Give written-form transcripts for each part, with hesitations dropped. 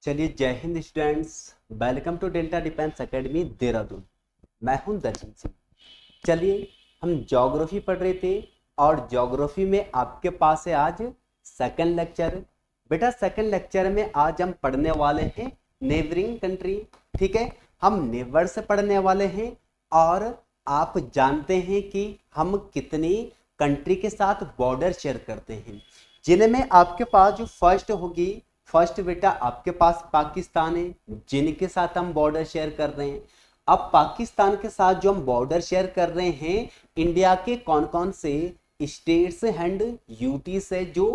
चलिए, Jai Hind students. Welcome to Delta Defence Academy Dehradun. मैं हूं दर्शन सिंह। चलिए, हम ज्योग्राफी पढ़ रहे थे और ज्योग्राफी में आपके पास है आज सेकंड लेक्चर। बेटा, सेकंड लेक्चर में आज हम पढ़ने वाले हैं नेबरिंग कंट्री। ठीक है, हम नेबर से पढ़ने वाले हैं और आप जानते हैं कि हम कितनी कंट्री के साथ बॉर्डर शेयर करते हैं, जिनमें आपके पास जो फर्स्ट होगी, फर्स्ट बेटा आपके पास पाकिस्तान है, जिनके साथ हम बॉर्डर शेयर कर रहे हैं। अब पाकिस्तान के साथ जो हम बॉर्डर शेयर कर रहे हैं, इंडिया के कौन कौन से स्टेट्स एंड यूटी से जो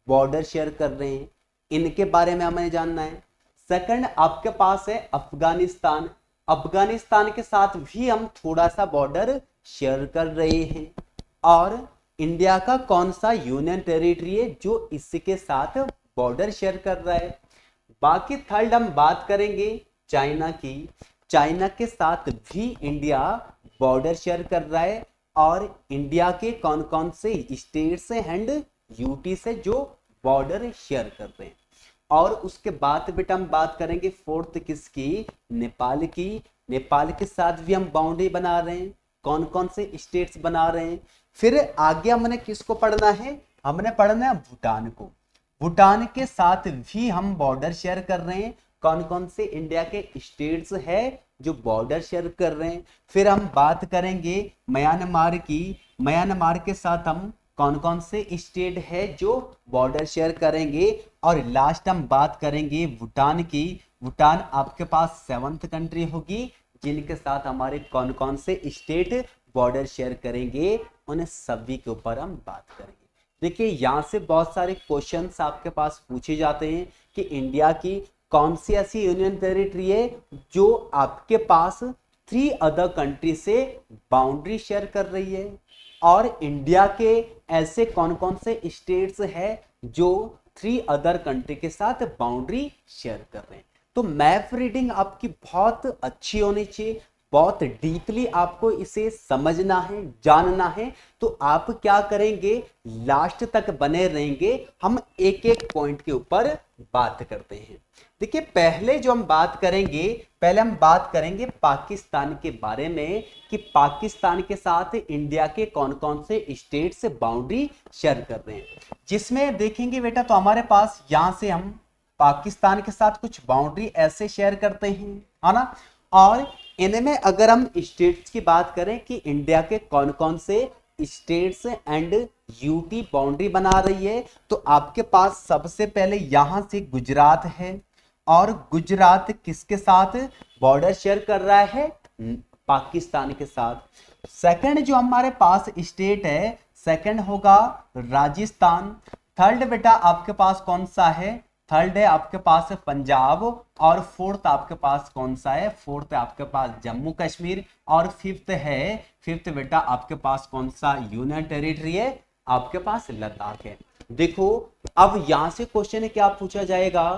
बॉर्डर शेयर कर रहे हैं, इनके बारे में हमें जानना है। सेकंड आपके पास है अफगानिस्तान। अफगानिस्तान के साथ भी हम थोड़ा सा बॉर्डर शेयर कर रहे हैं। और इंडिया का कौन सा यूनियन टेरिटरी है जो इसके साथ बॉर्डर शेयर कर रहा है। बाकी थर्ड हम बात करेंगे चाइना की। चाइना के साथ भी इंडिया बॉर्डर शेयर कर रहा है और इंडिया के कौन कौन से स्टेट्स एंड यूटी से जो बॉर्डर शेयर कर रहे हैं। और उसके बाद बेटा हम बात करेंगे फोर्थ किसकी, नेपाल की। नेपाल के साथ भी हम बाउंड्री बना रहे हैं, कौन कौन से स्टेट्स बना रहे हैं। फिर आगे हमने किसको पढ़ना है, हमने पढ़ना है भूटान को। भूटान के साथ भी हम बॉर्डर शेयर कर रहे हैं, कौन कौन से इंडिया के स्टेट्स है जो बॉर्डर शेयर कर रहे हैं। फिर हम बात करेंगे म्यांमार की। म्यांमार के साथ हम कौन कौन से स्टेट है जो बॉर्डर शेयर करेंगे। और लास्ट हम बात करेंगे भूटान की। भूटान आपके पास सेवंथ कंट्री होगी, जिनके साथ हमारे कौन कौन से स्टेट बॉर्डर शेयर करेंगे, उन सभी के ऊपर हम बात करेंगे। देखिए, यहाँ से बहुत सारे क्वेश्चंस आपके पास पूछे जाते हैं कि इंडिया की कौन सी ऐसी यूनियन टेरिटरी है जो आपके पास 3 अदर कंट्री से बाउंड्री शेयर कर रही है, और इंडिया के ऐसे कौन कौन से स्टेट्स है जो 3 अदर कंट्री के साथ बाउंड्री शेयर कर रहे हैं। तो मैप रीडिंग आपकी बहुत अच्छी होनी चाहिए, बहुत डीपली आपको इसे समझना है, जानना है। तो आप क्या करेंगे, लास्ट तक बने रहेंगे, हम एक एक पॉइंट के ऊपर बात करते हैं। देखिए, पहले जो हम बात करेंगे, पहले हम बात करेंगे पाकिस्तान के बारे में कि पाकिस्तान के साथ इंडिया के कौन कौन से स्टेट से बाउंड्री शेयर कर रहे हैं। जिसमें देखेंगे बेटा, तो हमारे पास यहां से हम पाकिस्तान के साथ कुछ बाउंड्री ऐसे शेयर करते हैं, है ना। और इनमें अगर हम स्टेट्स की बात करें कि इंडिया के कौन कौन से स्टेट्स एंड यूटी बाउंड्री बना रही है, तो आपके पास सबसे पहले यहां से गुजरात है। और गुजरात किसके साथ बॉर्डर शेयर कर रहा है, पाकिस्तान के साथ। सेकंड जो हमारे पास स्टेट है, सेकंड होगा राजस्थान। थर्ड बेटा आपके पास कौन सा है, थर्ड है आपके पास है पंजाब। और फोर्थ आपके पास कौन सा है, फोर्थ है आपके पास जम्मू कश्मीर। और फिफ्थ बेटा आपके पास कौन सा यूनियन टेरिटरी है, आपके पास लद्दाख है। देखो, अब यहां से क्वेश्चन क्या पूछा जाएगा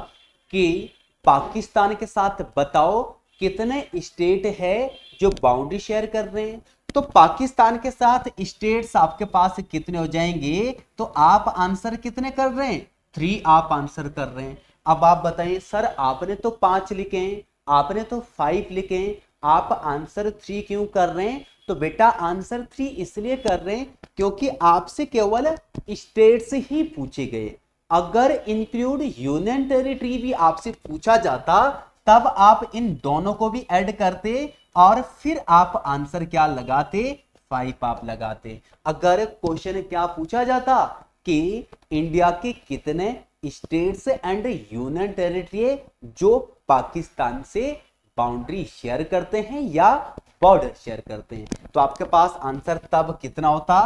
कि पाकिस्तान के साथ बताओ कितने स्टेट है जो बाउंड्री शेयर कर रहे हैं। तो पाकिस्तान के साथ स्टेट्स आपके पास कितने हो जाएंगे, तो आप आंसर कितने कर रहे हैं, 3 आप आंसर कर रहे हैं। अब आप बताइए सर, आपने तो 5 लिखे हैं, आपने तो 5 लिखे हैं, आप आंसर 3 क्यों कर रहे हैं। तो बेटा आंसर 3 इसलिए कर रहे हैं क्योंकि आपसे केवल स्टेट्स ही पूछे गए। अगर इंक्लूड यूनियन टेरिटरी भी आपसे पूछा जाता, तब आप इन दोनों को भी ऐड करते और फिर आप आंसर क्या लगाते, 5 आप लगाते। अगर क्वेश्चन क्या पूछा जाता कि इंडिया के कितने स्टेट्स एंड यूनियन टेरिटरी है जो पाकिस्तान से बाउंड्री शेयर करते हैं या बॉर्डर शेयर करते हैं, तो आपके पास आंसर तब कितना होता,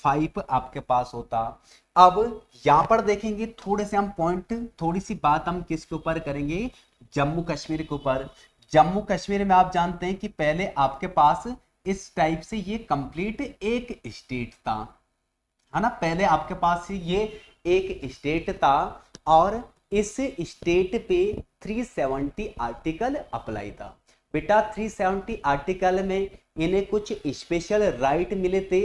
5 आपके पास होता। अब यहां पर देखेंगे थोड़े से हम पॉइंट, थोड़ी सी बात हम किसके ऊपर करेंगे, जम्मू कश्मीर के ऊपर। जम्मू कश्मीर में आप जानते हैं कि पहले आपके पास इस टाइप से ये कंप्लीट एक स्टेट था, है ना। पहले आपके पास ये एक स्टेट था और इस स्टेट पे 370 आर्टिकल अप्लाई था। बेटा 370 आर्टिकल में इन्हें कुछ स्पेशल राइट मिले थे,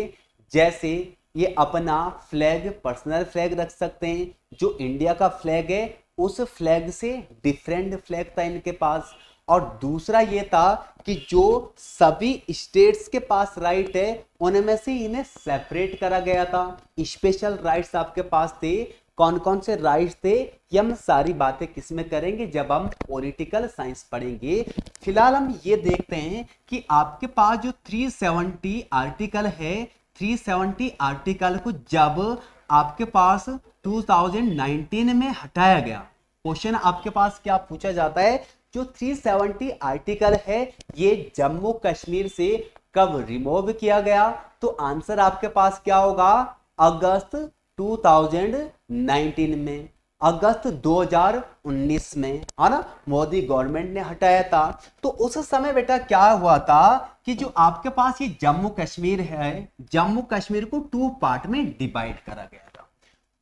जैसे ये अपना फ्लैग, पर्सनल फ्लैग रख सकते हैं, जो इंडिया का फ्लैग है उस फ्लैग से डिफरेंट फ्लैग था इनके पास, और दूसरा ये था कि जो सभी स्टेट्स के पास राइट है उनमें से इन्हें सेपरेट करा गया था। स्पेशल राइट्स आपके पास थे। कौन कौन से राइट्स थे ये हम सारी बातें किसमें करेंगे, जब हम पॉलिटिकल साइंस पढ़ेंगे। फिलहाल हम ये देखते हैं कि आपके पास जो 370 आर्टिकल है, 370 आर्टिकल को जब आपके पास 2019 में हटाया गया, क्वेश्चन आपके पास क्या पूछा जाता है, जो 370 आर्टिकल है ये जम्मू कश्मीर से कब रिमूव किया गया, तो आंसर आपके पास क्या होगा, अगस्त 2019 में, अगस्त 2019 में, है ना, मोदी गवर्नमेंट ने हटाया था। तो उस समय बेटा क्या हुआ था कि जो आपके पास ये जम्मू कश्मीर है, जम्मू कश्मीर को 2 पार्ट में डिवाइड करा गया था,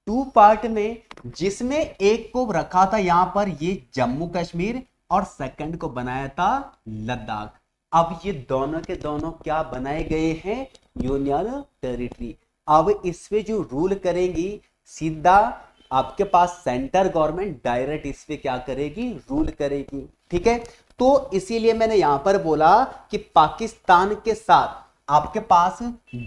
2 पार्ट में, जिसमें एक को रखा था यहां पर ये जम्मू कश्मीर और सेकंड को बनाया था लद्दाख। अब ये दोनों के दोनों क्या बनाए गए हैं, यूनियन टेरिटरी। अब इस पे जो रूल करेंगी सीधा आपके पास सेंटर गवर्नमेंट डायरेक्ट इस पे क्या करेगी, रूल करेगी। ठीक है, तो इसीलिए मैंने यहां पर बोला कि पाकिस्तान के साथ आपके पास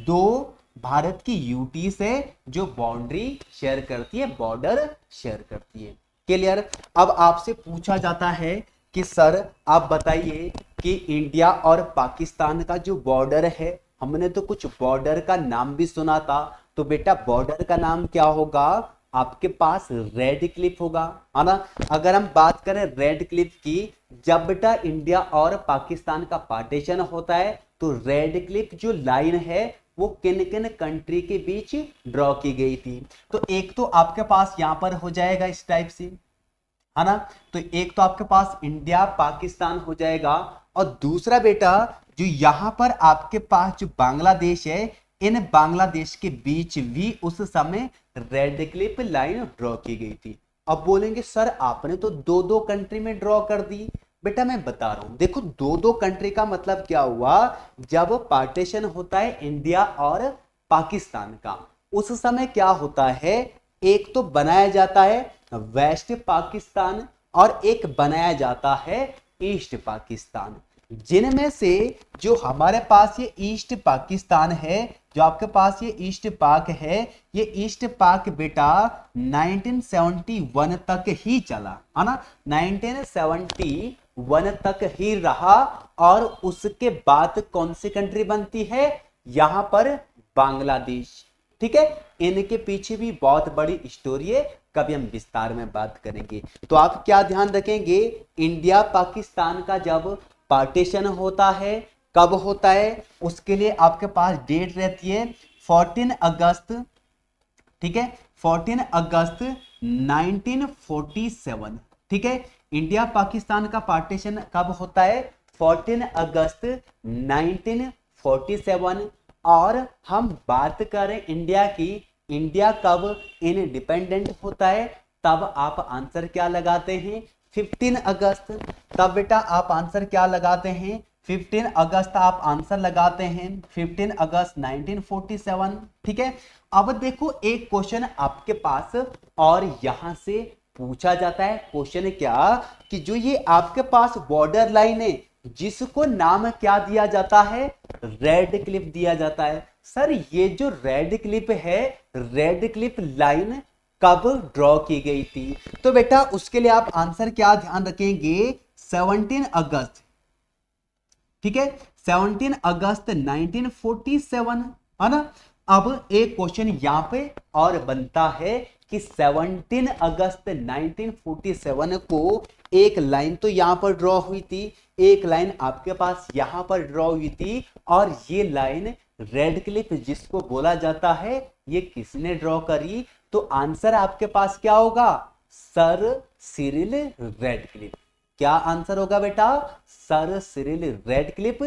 2 भारत की यूटी से जो बाउंड्री शेयर करती है, बॉर्डर शेयर करती है। क्लियर। अब आपसे पूछा जाता है कि सर आप बताइए कि इंडिया और पाकिस्तान का जो बॉर्डर है, हमने तो कुछ बॉर्डर का नाम भी सुना था, तो बेटा बॉर्डर का नाम क्या होगा, आपके पास रेड क्लिफ होगा, है ना। अगर हम बात करें रेड क्लिफ की, जब बेटा इंडिया और पाकिस्तान का पार्टीशन होता है तो रेड क्लिफ जो लाइन है वो किन किन कंट्री के बीच ड्रॉ की गई थी, तो एक तो आपके पास यहां पर हो जाएगा इस टाइप से, है ना, तो एक तो आपके पास इंडिया पाकिस्तान हो जाएगा, और दूसरा बेटा जो यहां पर आपके पास जो बांग्लादेश है, इन बांग्लादेश के बीच भी उस समय रेड क्लिफ लाइन ड्रॉ की गई थी। अब बोलेंगे सर आपने तो 2-2 कंट्री में ड्रॉ कर दी, बेटा मैं बता रहा हूं, देखो 2-2 कंट्री का मतलब क्या हुआ, जब पार्टीशन होता है इंडिया और पाकिस्तान का, उस समय क्या होता है, एक तो बनाया जाता है वेस्ट पाकिस्तान और एक बनाया जाता है ईस्ट पाकिस्तान, जिनमें से जो हमारे पास ये ईस्ट पाकिस्तान है, जो आपके पास ये ईस्ट पाक है, ये ईस्ट पाक बेटा 1971 तक ही चला, है ना, 1971 तक ही रहा, और उसके बाद कौन सी कंट्री बनती है, यहां पर बांग्लादेश। ठीक है, इनके पीछे भी बहुत बड़ी स्टोरी है, कभी हम विस्तार में बात करेंगे। तो आप क्या ध्यान रखेंगे, इंडिया पाकिस्तान का जब पार्टीशन होता है, कब होता है, उसके लिए आपके पास डेट रहती है 14 अगस्त, ठीक है, 14 अगस्त 1947। ठीक है, इंडिया पाकिस्तान का पार्टीशन कब होता है, 14 अगस्त 1947। और हम बात करें इंडिया की, इंडिया कब इंडिपेंडेंट होता है, तब आप आंसर क्या लगाते हैं, 15 अगस्त। तब बेटा आप आंसर क्या लगाते हैं, 15 अगस्त आप आंसर लगाते हैं, 15 अगस्त 1947। ठीक है, अब देखो एक क्वेश्चन आपके पास और यहां से पूछा जाता है, क्वेश्चन क्या, कि जो ये आपके पास बॉर्डर लाइन है जिसको नाम क्या दिया जाता है, रेड क्लिफ दिया जाता है। सर ये जो रेड क्लिफ है, रेड क्लिफ लाइन कब ड्रॉ की गई थी, तो बेटा उसके लिए आप आंसर क्या ध्यान रखेंगे, 17 अगस्त। ठीक है, 17 अगस्त 1947, है ना। अब एक क्वेश्चन यहां पे और बनता है कि 17 अगस्त 1947 को एक लाइन तो यहां पर ड्रॉ हुई थी, एक लाइन आपके पास यहां पर ड्रॉ हुई थी, और ये लाइन रेड क्लिफ जिसको बोला जाता है, ये किसने ड्रॉ करी, तो आंसर आपके पास क्या होगा, सर सिरिल रेड क्लिफ। क्या आंसर होगा बेटा, सर सिरिल रेड क्लिफ,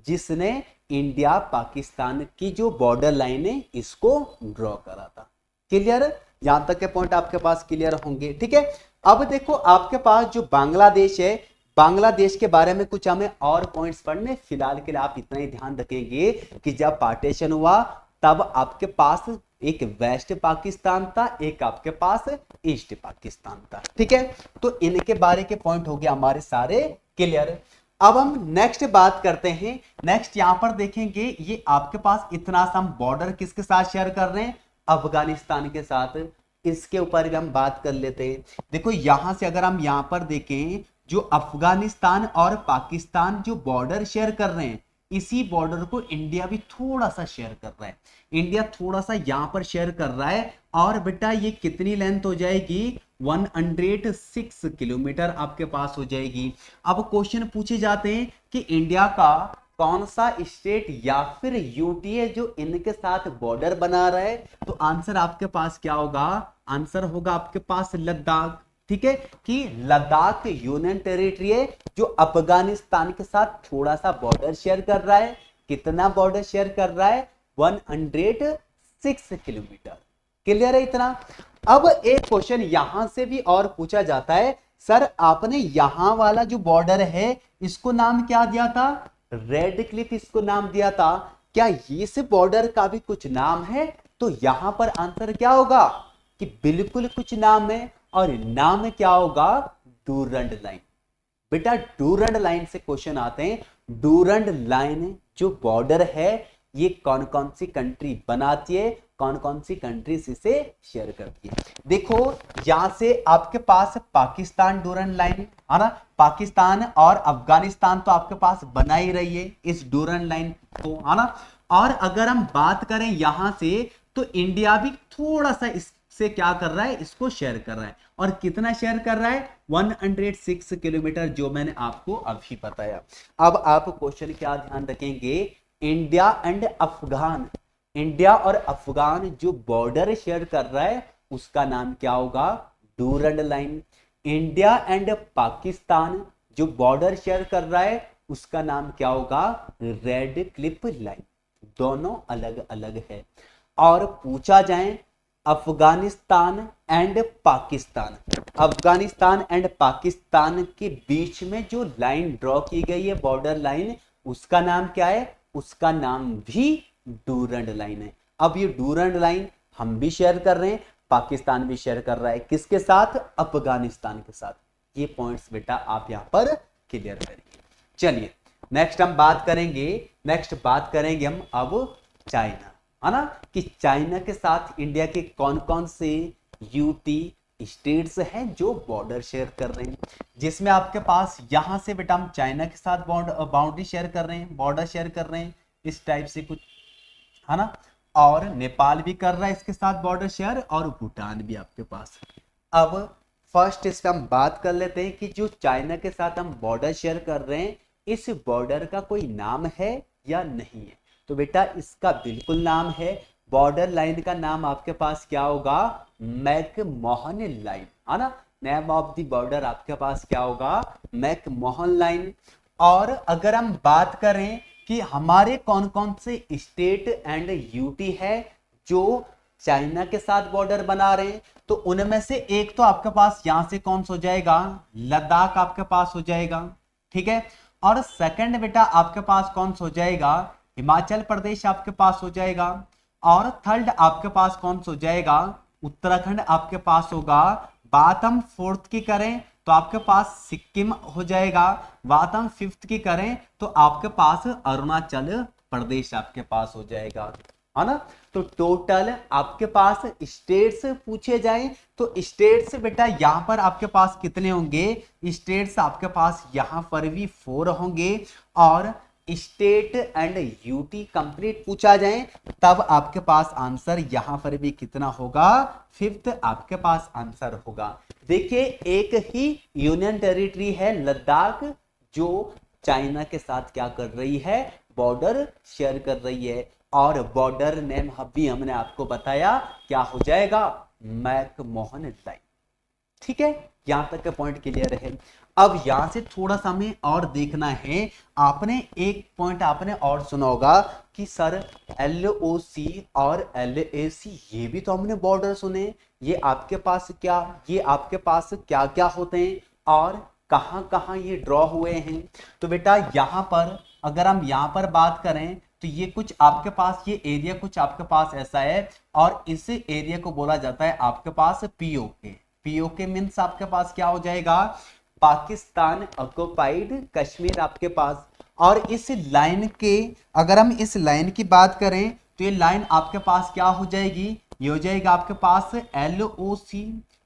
जिसने इंडिया पाकिस्तान की जो बॉर्डर लाइन है इसको ड्रॉ करा था। क्लियर, यहां तक के पॉइंट आपके पास क्लियर होंगे। ठीक है, अब देखो आपके पास जो बांग्लादेश है, बांग्लादेश के बारे में कुछ हमें और पॉइंट्स पढ़ने, फिलहाल के लिए आप इतना ही ध्यान रखेंगे कि जब पार्टीशन हुआ तब आपके पास एक वेस्ट पाकिस्तान था, एक आपके पास ईस्ट पाकिस्तान था। ठीक है, तो इनके बारे के पॉइंट हो गया हमारे सारे क्लियर। अब हम नेक्स्ट बात करते हैं। नेक्स्ट यहां पर देखेंगे, ये आपके पास इतना सा हम बॉर्डर किसके साथ शेयर कर रहे हैं, अफगानिस्तान के साथ। इसके ऊपर भी हम बात कर लेते हैं। देखो यहां से अगर हम यहां पर देखें, जो अफगानिस्तान और पाकिस्तान जो बॉर्डर शेयर कर रहे हैं, इसी बॉर्डर को इंडिया भी थोड़ा सा शेयर कर रहा है। इंडिया थोड़ा सा यहां पर शेयर कर रहा है, और बेटा ये कितनी लेंथ हो जाएगी, 106 किलोमीटर आपके पास हो जाएगी। अब क्वेश्चन पूछे जाते हैं कि इंडिया का कौन सा स्टेट या फिर यूटी है जो इनके साथ बॉर्डर बना रहा है, तो आंसर आपके पास क्या होगा, आंसर होगा आपके पास लद्दाख। ठीक है, कि लद्दाख यूनियन टेरिटरी है जो अफगानिस्तान के साथ थोड़ा सा बॉर्डर शेयर कर रहा है। कितना बॉर्डर शेयर कर रहा है, 106 किलोमीटर। क्लियर है इतना। अब एक क्वेश्चन यहां से भी और पूछा जाता है, सर आपने यहां वाला जो बॉर्डर है इसको नाम क्या दिया था, रेड क्लिफ इसको नाम दिया था। क्या इस बॉर्डर का भी कुछ नाम है, तो यहां पर आंसर क्या होगा कि बिल्कुल कुछ नाम है, और नाम क्या होगा, डूरंड लाइन। बेटा डूरंड लाइन से क्वेश्चन आते हैं। डूरंड लाइन जो बॉर्डर है, ये कौन कौन सी कंट्री बनाती है, कौन कौन सी कंट्रीज इसे शेयर करती है। देखो यहां से आपके पास पाकिस्तान डूरंड लाइन है ना, पाकिस्तान और अफगानिस्तान तो आपके पास बना ही रही है इस डूरंड लाइन को, है ना। और अगर हम बात करें यहां से, तो इंडिया भी थोड़ा सा इससे क्या कर रहा है, इसको शेयर कर रहा है। और कितना शेयर कर रहा है, 106 किलोमीटर, जो मैंने आपको अभी बताया। अब आप क्वेश्चन क्या ध्यान रखेंगे, इंडिया एंड अफगान, इंडिया और अफगान जो बॉर्डर शेयर कर रहा है उसका नाम क्या होगा, Durand line. India and Pakistan जो बॉर्डर शेयर कर रहा है उसका नाम क्या होगा, रेड क्लिफ लाइन। दोनों अलग अलग है। और पूछा जाए अफगानिस्तान एंड पाकिस्तान, अफगानिस्तान एंड पाकिस्तान के बीच में जो लाइन ड्रॉ की गई है, बॉर्डर लाइन, उसका नाम क्या है, उसका नाम भी डूरंड लाइन है। अब ये डूरंड लाइन हम भी शेयर कर रहे हैं, पाकिस्तान भी शेयर कर रहा है, किसके साथ, अफगानिस्तान के साथ। ये पॉइंट्स बेटा आप यहां पर क्लियर करेंगे। चलिए नेक्स्ट हम बात करेंगे, नेक्स्ट बात करेंगे हम अब चाइना, है ना, कि चाइना के साथ इंडिया के कौन कौन से यूटी स्टेट्स हैं जो बॉर्डर शेयर कर रहे हैं। जिसमें आपके पास यहां से बेटा हम चाइना के साथ बाउंड्री शेयर कर रहे हैं, बॉर्डर शेयर कर रहे हैं, इस टाइप से कुछ, है ना। और नेपाल भी कर रहा है इसके साथ बॉर्डर शेयर, और भूटान भी आपके पास। अब फर्स्ट इसका हम बात कर लेते हैं कि जो चाइना के साथ हम बॉर्डर शेयर कर रहे हैं, इस बॉर्डर का कोई नाम है या नहीं है। तो बेटा इसका बिल्कुल नाम है, बॉर्डर लाइन का नाम आपके पास क्या होगा, मैकमोहन लाइन, है ना। नेम ऑफ द बॉर्डर आपके पास क्या होगा, मैकमोहन लाइन। और अगर हम बात करें कि हमारे कौन कौन से स्टेट एंड यूटी है जो चाइना के साथ बॉर्डर बना रहे हैं, तो उनमें से एक तो आपके पास यहां से कौन सा हो जाएगा, लद्दाख आपके पास हो जाएगा। ठीक है, और सेकंड बेटा आपके पास कौन सा हो जाएगा, हिमाचल प्रदेश आपके पास हो जाएगा। और थर्ड आपके पास कौन सा हो जाएगा, उत्तराखंड आपके पास होगा। बात हम फोर्थ की करें तो आपके पास सिक्किम हो जाएगा। बात हम फिफ्थ की करें तो आपके पास अरुणाचल प्रदेश आपके पास हो जाएगा, है ना। तो टोटल आपके पास स्टेट्स पूछे जाएं तो स्टेट्स बेटा यहां पर आपके पास कितने होंगे, स्टेट्स आपके पास यहां पर भी 4 होंगे। और स्टेट एंड यूटी कंप्लीट पूछा जाए तब आपके पास आंसर यहां पर भी कितना होगा, 5th आपके पास आंसर होगा। देखिए एक ही यूनियन टेरिटरी है लद्दाख, जो चाइना के साथ क्या कर रही है, बॉर्डर शेयर कर रही है। और बॉर्डर नेम अभी हमने आपको बताया क्या हो जाएगा, मैकमोहन लाइन। ठीक है, यहां तक का पॉइंट क्लियर है। अब यहां से थोड़ा सा हमें और देखना है। आपने एक पॉइंट आपने और सुना होगा कि सर LOC और LAC ये भी तो हमने बॉर्डर सुने, ये आपके पास क्या, ये आपके पास क्या क्या होते हैं और कहां कहां ये ड्रॉ हुए हैं। तो बेटा यहां पर अगर हम यहां पर बात करें तो ये कुछ आपके पास, ये एरिया कुछ आपके पास ऐसा है, और इस एरिया को बोला जाता है आपके पास पीओके। पीओके मीन्स आपके पास क्या हो जाएगा, पाकिस्तान ऑक्युपाइड कश्मीर आपके पास। और इस लाइन के, अगर हम इस लाइन की बात करें तो ये लाइन आपके पास क्या हो जाएगी, ये हो जाएगा आपके पास LOC,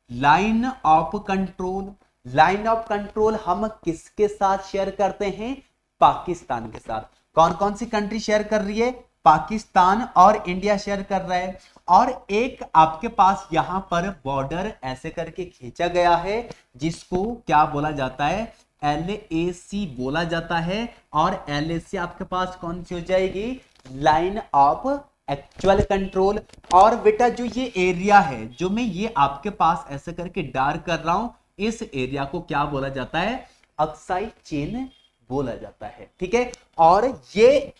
line of control. Line of control हम किसके साथ शेयर करते हैं, पाकिस्तान के साथ। कौन कौन सी कंट्री शेयर कर रही है, पाकिस्तान और इंडिया शेयर कर रहा है। और एक आपके पास यहां पर बॉर्डर ऐसे करके खींचा गया है जिसको क्या बोला जाता है, LAC बोला जाता है। और LAC आपके पास कौन सी हो जाएगी, लाइन ऑफ एक्चुअल कंट्रोल। और बेटा जो ये एरिया है, जो मैं ये आपके पास ऐसे करके डार्क कर रहा हूं, इस एरिया को क्या बोला जाता है, अक्साई चेन बोला जाता है। ठीक है, और ये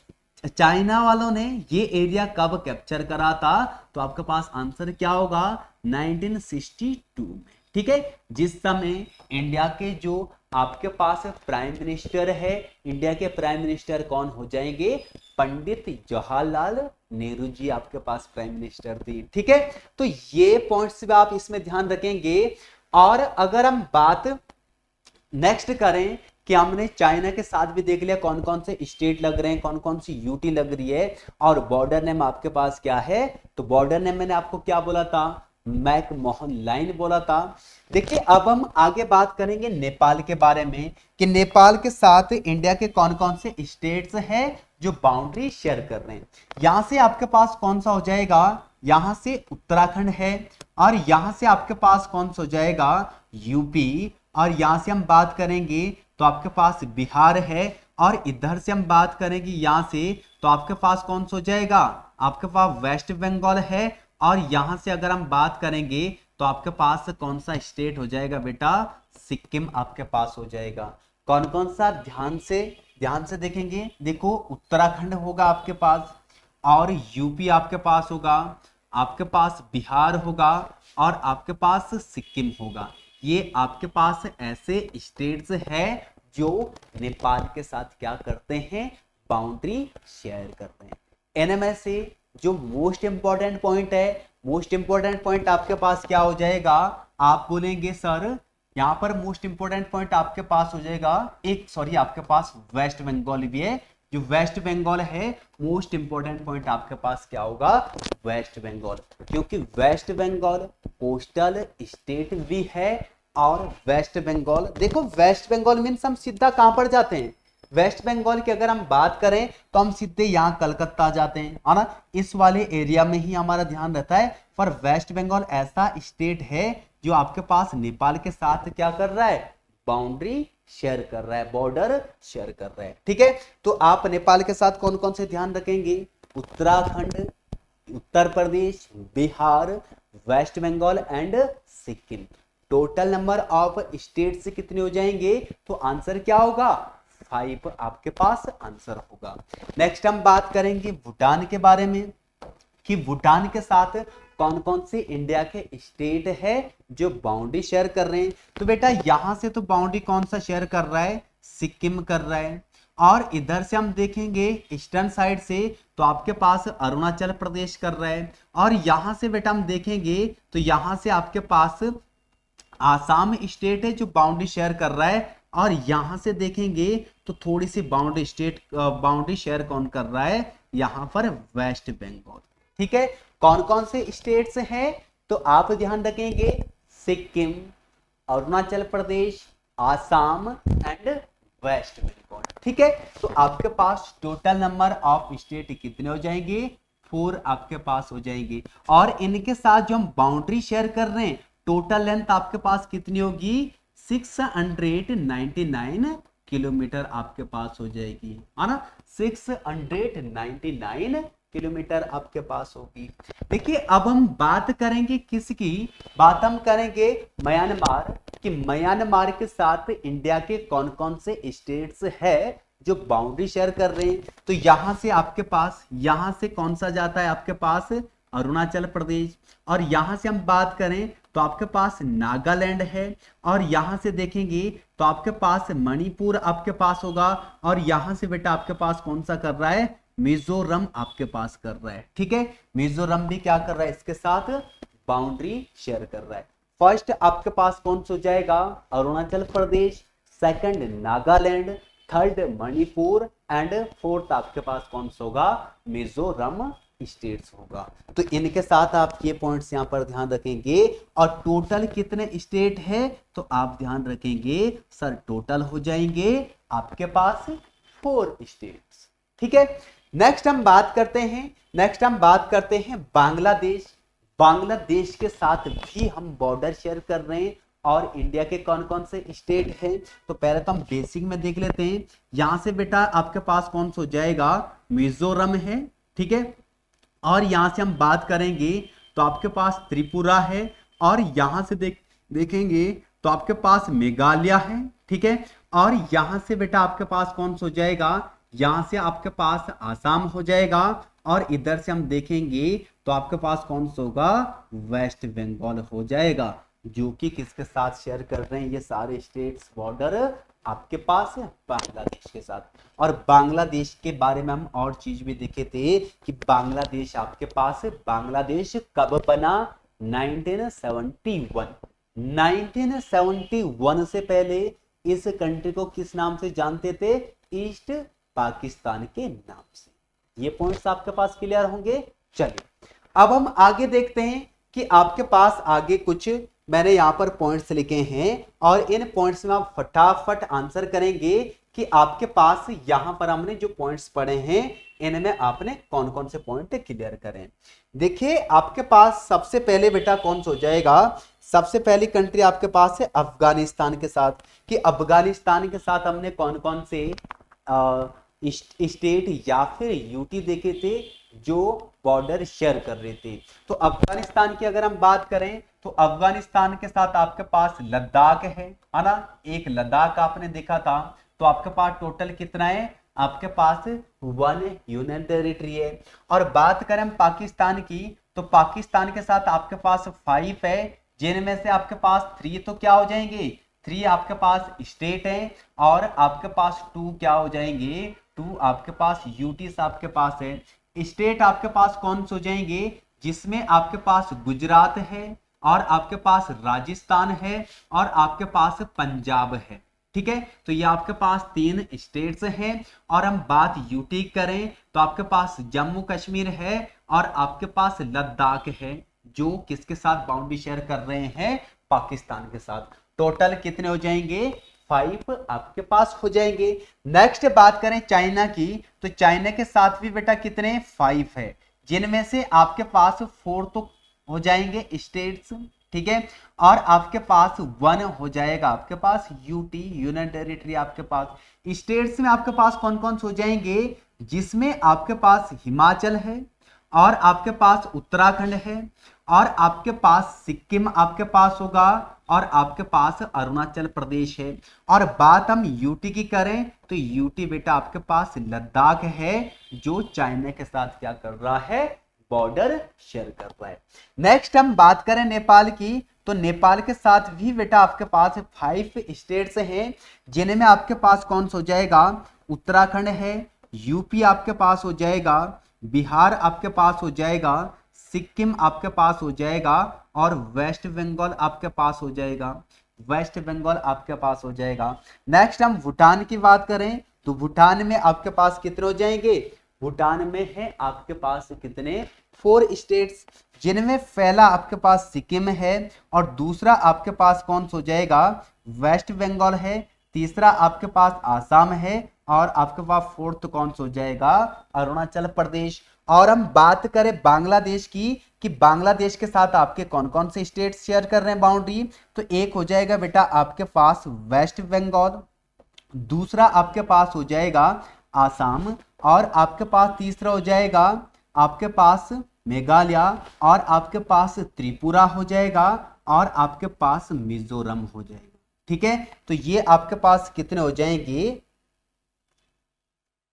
चाइना वालों ने ये एरिया कब कैप्चर करा था, तो आपके पास आंसर क्या होगा, 1962 में। ठीक है, जिस समय इंडिया के जो आपके पास प्राइम मिनिस्टर है, इंडिया के प्राइम मिनिस्टर कौन हो जाएंगे, पंडित जवाहरलाल नेहरू जी आपके पास प्राइम मिनिस्टर थे। ठीक है, तो ये पॉइंट्स भी आप इसमें ध्यान रखेंगे। और अगर हम बात नेक्स्ट करें कि हमने चाइना के साथ भी देख लिया कौन कौन से स्टेट लग रहे हैं, कौन कौन सी यूटी लग रही है, और बॉर्डर नेम आपके पास क्या है, तो बॉर्डर नेम मैंने आपको क्या बोला था, मैकमोहन लाइन बोला था। देखिए अब हम आगे बात करेंगे नेपाल के बारे में कि नेपाल के साथ इंडिया के कौन कौन से स्टेट्स हैं जो बाउंड्री शेयर कर रहे हैं। यहां से आपके पास कौन सा हो जाएगा, यहां से उत्तराखंड है, और यहां से आपके पास कौन सा हो जाएगा, यूपी। और यहां से हम बात करेंगे तो आपके पास बिहार है, और इधर से हम बात करेंगे यहां से तो आपके पास कौन सा हो जाएगा, आपके पास वेस्ट बंगाल है। और यहां से अगर हम बात करेंगे तो आपके पास कौन सा स्टेट हो जाएगा बेटा, सिक्किम आपके पास हो जाएगा। कौन कौन सा, ध्यान से देखेंगे, देखो उत्तराखंड होगा आपके पास, और यूपी आपके पास होगा, आपके पास बिहार होगा, और आपके पास सिक्किम होगा। ये आपके पास ऐसे स्टेट्स हैं जो नेपाल के साथ क्या करते हैं, बाउंड्री शेयर करते हैं। एनएमए से जो मोस्ट इंपॉर्टेंट पॉइंट है, मोस्ट इंपॉर्टेंट पॉइंट आपके पास क्या हो जाएगा, आप बोलेंगे सर यहां पर मोस्ट इंपॉर्टेंट पॉइंट आपके पास हो जाएगा, आपके पास वेस्ट बंगाल भी है। जो वेस्ट बंगाल है, मोस्ट इंपॉर्टेंट पॉइंट आपके पास क्या होगा, वेस्ट बंगाल, क्योंकि वेस्ट बंगाल कोस्टल स्टेट भी है। और वेस्ट बंगाल, देखो वेस्ट बंगाल मीन्स हम सीधा कहां पर जाते हैं, वेस्ट बंगाल की अगर हम बात करें तो हम सीधे यहाँ कलकत्ता जाते हैं, है ना, इस वाले एरिया में ही हमारा ध्यान रहता है। पर वेस्ट बंगाल ऐसा स्टेट है जो आपके पास नेपाल के साथ क्या कर रहा है, बाउंड्री शेयर कर रहा है, बॉर्डर शेयर कर रहा है। ठीक है, तो आप नेपाल के साथ कौन कौन से ध्यान रखेंगे, Uttarakhand, Uttar Pradesh, Bihar, West Bengal and Sikkim. Total number of states कितने हो जाएंगे, तो आंसर क्या होगा, 5 आपके पास आंसर होगा। नेक्स्ट हम बात करेंगे भूटान के बारे में कि भूटान के साथ कौन कौन से इंडिया के स्टेट है जो बाउंड्री शेयर कर रहे हैं। तो बेटा यहां से तो बाउंड्री कौन सा शेयर कर रहा है, सिक्किम कर रहा है। और इधर से हम देखेंगे ईस्टर्न साइड से तो आपके पास अरुणाचल प्रदेश कर रहा है। और यहां से बेटा हम देखेंगे तो यहां से आपके पास आसाम स्टेट है जो बाउंड्री शेयर कर रहा है। और यहां से देखेंगे तो थोड़ी सी बाउंड्री शेयर कौन कर रहा है, यहां पर वेस्ट बंगाल। ठीक है, कौन कौन से स्टेट्स हैं, तो आप ध्यान रखेंगे सिक्किम, अरुणाचल प्रदेश, आसाम एंड वेस्ट बंगाल। ठीक है, तो आपके पास टोटल नंबर ऑफ स्टेट कितने हो जाएंगे, 4 आपके पास हो जाएंगे। और इनके साथ जो हम बाउंड्री शेयर कर रहे हैं, टोटल लेंथ आपके पास कितनी होगी, 699 किलोमीटर आपके पास हो जाएगी, है ना, 699 किलोमीटर आपके पास होगी। देखिए अब हम बात करेंगे किसकी, बात हम करेंगे म्यांमार, कि म्यांमार के साथ इंडिया के कौन कौन से स्टेट्स है जो बाउंड्री शेयर कर रहे हैं। तो यहां से आपके पास, यहां से कौन सा जाता है आपके पास, अरुणाचल प्रदेश। और यहां से हम बात करें तो आपके पास नागालैंड है। और यहां से देखेंगे तो आपके पास मणिपुर आपके पास होगा। और यहां से बेटा आपके पास कौन सा कर रहा है, मिजोरम आपके पास कर रहा है। ठीक है, मिजोरम भी क्या कर रहा है, इसके साथ बाउंड्री शेयर कर रहा है। फर्स्ट आपके पास कौन सा हो जाएगा, Arunachal Pradesh, second Nagaland, third Manipur and fourth आपके पास कौन सा होगा, मिजोरम स्टेट्स होगा। तो इनके साथ आप ये पॉइंट्स यहां पर ध्यान रखेंगे। और टोटल कितने स्टेट है, तो आप ध्यान रखेंगे सर टोटल हो जाएंगे आपके पास 4 स्टेट्स। ठीक है, नेक्स्ट हम बात करते हैं बांग्लादेश। बांग्लादेश के साथ भी हम बॉर्डर शेयर कर रहे हैं। और इंडिया के कौन कौन से स्टेट हैं, तो पहले तो हम बेसिक में देख लेते हैं। यहां से बेटा आपके पास कौन सा हो जाएगा, मिजोरम है। ठीक है, और यहां से हम बात करेंगे तो आपके पास त्रिपुरा है। और यहां से देखेंगे तो आपके पास मेघालय है। ठीक है, और यहां से बेटा आपके पास कौन सा हो जाएगा, यहां से आपके पास आसाम हो जाएगा। और इधर से हम देखेंगे तो आपके पास कौन सा होगा, वेस्ट बंगाल हो जाएगा, जो कि किसके साथ शेयर कर रहे हैं, ये सारे स्टेट्स बॉर्डर आपके पास है बांग्लादेश के साथ। और बांग्लादेश के बारे में हम और चीज भी देखे थे कि बांग्लादेश आपके पास है, बांग्लादेश कब बना, 1971। 1971 से पहले इस कंट्री को किस नाम से जानते थे, ईस्ट पाकिस्तान के नाम से। ये पॉइंट्स आपके पास क्लियर होंगे। चलिए अब हम आगे देखते हैं कि आपके पास आगे कुछ मैंने यहां पर पॉइंट्स लिखे हैं और इन पॉइंट्स में आप फटाफट आंसर करेंगे कि आपके पास यहां पर हमने जो पॉइंट्स पढ़े हैं इनमें आपने कौन कौन से पॉइंट क्लियर करें। देखिए आपके पास सबसे पहले बेटा कौन सा हो जाएगा, सबसे पहली कंट्री आपके पास है अफगानिस्तान के साथ, कि अफगानिस्तान के साथ हमने कौन कौन से स्टेट या फिर यूटी देखे थे जो बॉर्डर शेयर कर रहे थे। तो अफगानिस्तान की अगर हम बात करें तो अफगानिस्तान के साथ आपके पास लद्दाख है ना, एक लद्दाख आपने देखा था। तो आपके पास टोटल कितना है, आपके पास 1 यूनियन टेरिटरी है। और बात करें हम पाकिस्तान की तो पाकिस्तान के साथ आपके पास 5 है, जिनमें से आपके पास 3 तो क्या हो जाएंगे, 3 आपके पास स्टेट है और आपके पास 2 क्या हो जाएंगे, 2 आपके पास यूटीज आपके पास है। स्टेट आपके पास कौन से हो जाएंगे, जिसमें आपके पास गुजरात है और आपके पास राजस्थान है और आपके पास पंजाब है। ठीक है, तो ये आपके पास 3 स्टेट्स हैं। और हम बात यूटी करें तो आपके पास जम्मू कश्मीर है और आपके पास लद्दाख है, जो किसके साथ बाउंड्री शेयर कर रहे हैं, पाकिस्तान के साथ। टोटल कितने हो जाएंगे, 5 आपके पास हो जाएंगे। नेक्स्ट बात करें चाइना की तो चाइना के साथ भी बेटा कितने, 5 है, जिनमें से आपके पास 4 तो हो जाएंगे स्टेट्स। ठीक है, और आपके पास 1 हो जाएगा आपके पास यूटी यूनियन टेरिटरी। आपके पास स्टेट्स में आपके पास कौन कौन से हो जाएंगे, जिसमें आपके पास हिमाचल है और आपके पास उत्तराखंड है और आपके पास सिक्किम आपके पास होगा और आपके पास अरुणाचल प्रदेश है। और बात हम यूटी की करें तो यूटी बेटा आपके पास लद्दाख है, जो चाइना के साथ क्या कर रहा है, बॉर्डर शेयर कर रहा है। नेक्स्ट हम बात करें नेपाल की तो नेपाल के साथ भी बेटा आपके पास 5 स्टेट्स हैं, जिनमें आपके पास कौन सा हो जाएगा, उत्तराखंड है, यूपी आपके पास हो जाएगा, बिहार आपके पास हो जाएगा, सिक्किम आपके पास हो जाएगा और वेस्ट बंगाल आपके पास हो जाएगा, वेस्ट बंगाल आपके पास हो जाएगा। नेक्स्ट हम भूटान की बात करें तो भूटान में आपके पास कितने हो जाएंगे, भूटान में है आपके पास कितने, 4 स्टेट्स, जिनमें पहला आपके पास सिक्किम है और दूसरा आपके पास कौन सा हो जाएगा, वेस्ट बंगाल है, तीसरा आपके पास आसाम है और आपके पास 4th कौन सा हो जाएगा, अरुणाचल प्रदेश। और हम बात करें बांग्लादेश की कि बांग्लादेश के साथ आपके कौन कौन से स्टेट शेयर कर रहे हैं बाउंड्री, तो एक हो जाएगा बेटा आपके पास वेस्ट बंगाल, दूसरा आपके पास हो जाएगा आसाम और आपके पास तीसरा हो जाएगा आपके पास मेघालय और आपके पास त्रिपुरा हो जाएगा और आपके पास मिजोरम हो जाएगा। ठीक है, तो ये आपके पास कितने हो जाएंगे,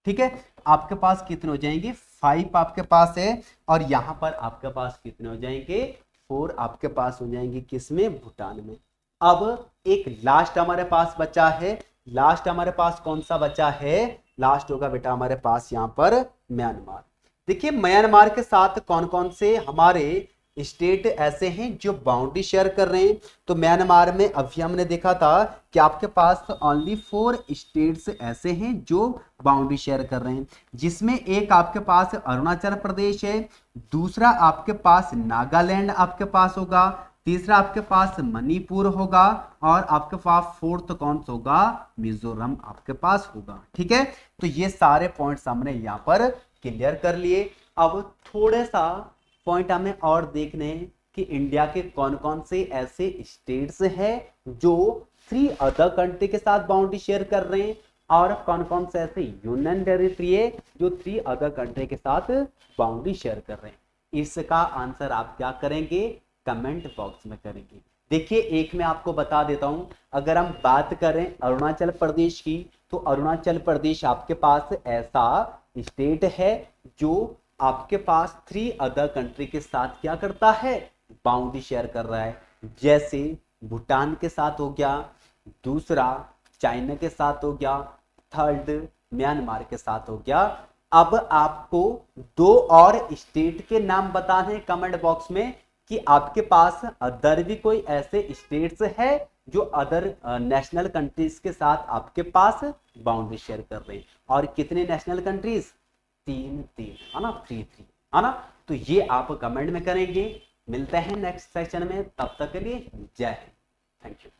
ठीक है, आपके पास कितने हो जाएंगे, 5 आपके पास है और यहां पर आपके पास कितने हो जाएंगे, 4 आपके पास हो जाएंगे, किसमें, भूटान में। अब एक लास्ट हमारे पास बचा है, लास्ट हमारे पास कौन सा बचा है, लास्ट होगा बेटा हमारे पास यहां पर म्यांमार। देखिए म्यांमार के साथ कौन कौन से हमारे स्टेट ऐसे हैं जो बाउंड्री शेयर कर रहे हैं। तो म्यांमार में अभी हमने देखा था कि आपके पास ओनली 4 स्टेट्स ऐसे हैं जो बाउंड्री शेयर कर रहे हैं, जिसमें एक आपके पास अरुणाचल प्रदेश है, दूसरा आपके पास नागालैंड आपके पास होगा, तीसरा आपके पास मणिपुर होगा, और आपके पास फोर्थ कौन सा होगा, मिजोरम आपके पास होगा। ठीक है, तो ये सारे पॉइंट्स हमने यहाँ पर क्लियर कर लिए। अब थोड़े सा पॉइंट हमें और देखने हैं कि इंडिया के कौन कौन से ऐसे स्टेट्स हैं जो 3 अदर कंट्री के साथ बाउंड्री शेयर कर रहे हैं, और कौन कौन से ऐसे यूनियन टेरिटरी है जो 3 अदर कंट्री के साथ बाउंड्री शेयर कर रहे हैं। इसका आंसर आप क्या करेंगे, कमेंट बॉक्स में करेंगे। देखिए एक मैं आपको बता देता हूं, अगर हम बात करें अरुणाचल प्रदेश की, तो अरुणाचल प्रदेश आपके पास ऐसा स्टेट है जो आपके पास 3 अदर कंट्री के साथ क्या करता है, बाउंड्री शेयर कर रहा है। जैसे भूटान के साथ हो गया, दूसरा चाइना के साथ हो गया, थर्ड म्यांमार के साथ हो गया। अब आपको 2 और स्टेट के नाम बताने हैं कमेंट बॉक्स में कि आपके पास अदर भी कोई ऐसे स्टेट्स है जो अदर नेशनल कंट्रीज के साथ आपके पास बाउंड्री शेयर कर रहे हैं। और कितने नेशनल कंट्रीज, 3 है ना, 3 है ना। तो ये आप कमेंट में करेंगे। मिलते हैं नेक्स्ट सेक्शन में, तब तक के लिए जय हिंद, थैंक यू।